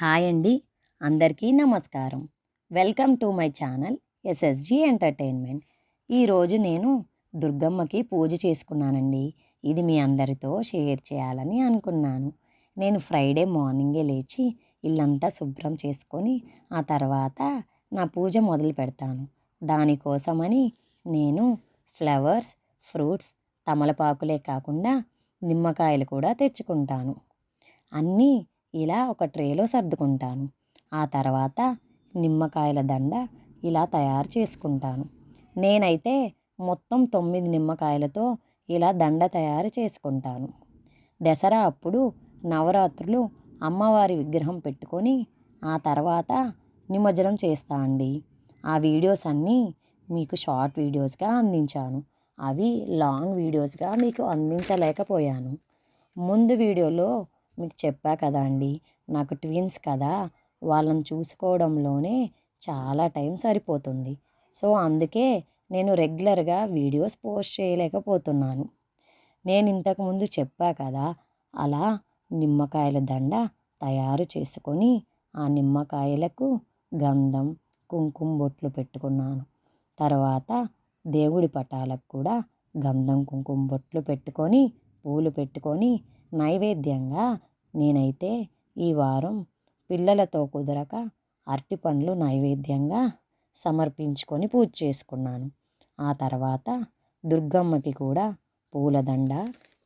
Hi అండి, అందరికీ నమస్కారం. Welcome to my channel SSG entertainment. ఈరోజు నేను దుర్గమ్మకి పూజ చేసుకున్నానండి. ఇది మీ అందరితో షేర్ చేయాలని అనుకున్నాను. నేను ఫ్రైడే మార్నింగే లేచి ఇల్లంతా శుభ్రం చేసుకొని ఆ తర్వాత నా పూజ మొదలు పెడతాను. దానికోసమని నేను ఫ్లవర్స్, ఫ్రూట్స్, తమలపాకులే కాకుండా నిమ్మకాయలు కూడా తెచ్చుకుంటాను. అన్నీ ఇలా ఒక ట్రేలో సర్దుకుంటాను. ఆ తర్వాత నిమ్మకాయల దండ ఇలా తయారు చేసుకుంటాను. నేనైతే మొత్తం 9 నిమ్మకాయలతో ఇలా దండ తయారు చేసుకుంటాను. దసరా అప్పుడు నవరాత్రులు అమ్మవారి విగ్రహం పెట్టుకొని ఆ తర్వాత నిమజ్జనం చేస్తా అండి. ఆ వీడియోస్ అన్నీ మీకు షార్ట్ వీడియోస్గా అందించాను. అవి లాంగ్ వీడియోస్గా మీకు అందించలేకపోయాను. ముందు వీడియోలో మీకు చెప్పా కదా అండి, నాకు ట్విన్స్ కదా, వాళ్ళని చూసుకోవడంలోనే చాలా టైం సరిపోతుంది. సో అందుకే నేను రెగ్యులర్గా వీడియోస్ పోస్ట్ చేయలేకపోతున్నాను. నేను ఇంతకుముందు చెప్పా కదా, అలా నిమ్మకాయల దండ తయారు చేసుకొని ఆ నిమ్మకాయలకు గంధం, కుంకుమ బొట్లు పెట్టుకున్నాను. తర్వాత దేవుడి పటాలకు కూడా గంధం, కుంకుమ బొట్లు పెట్టుకొని పూలు పెట్టుకొని నైవేద్యంగా నేనైతే ఈ వారం పిల్లలతో కుదరక అరటిపండ్లు నైవేద్యంగా సమర్పించుకొని పూజ చేసుకున్నాను. ఆ తర్వాత దుర్గమ్మకి కూడా పూలదండ,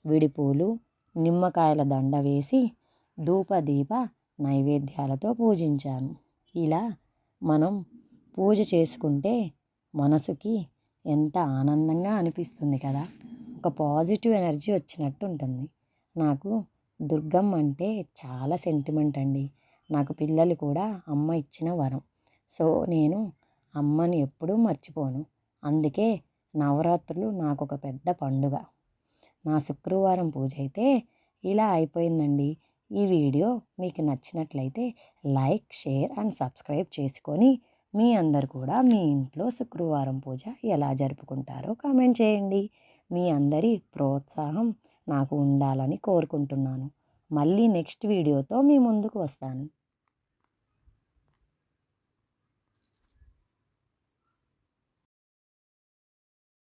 విడిపూలు, నిమ్మకాయల దండ వేసి ధూపదీప నైవేద్యాలతో పూజించాను. ఇలా మనం పూజ చేసుకుంటే మనసుకి ఎంత ఆనందంగా అనిపిస్తుంది కదా, ఒక పాజిటివ్ ఎనర్జీ వచ్చినట్టు ఉంటుంది. నాకు దుర్గమ్మ అంటే చాలా సెంటిమెంట్ అండి. నాకు పిల్లలు కూడా అమ్మ ఇచ్చిన వరం. సో నేను అమ్మని ఎప్పుడూ మర్చిపోను. అందుకే నవరాత్రులు నాకు ఒక పెద్ద పండుగ. నా శుక్రవారం పూజ అయితే ఇలా అయిపోయిందండి. ఈ వీడియో మీకు నచ్చినట్లయితే లైక్, షేర్ అండ్ సబ్స్క్రైబ్ చేసుకొని మీ అందరు కూడా మీ ఇంట్లో శుక్రవారం పూజ ఎలా జరుపుకుంటారో కామెంట్ చేయండి. మీ అందరి ప్రోత్సాహం నాకు ఉండాలని కోరుకుంటున్నాను. మళ్ళీ నెక్స్ట్ వీడియోతో మీ ముందుకు వస్తాను.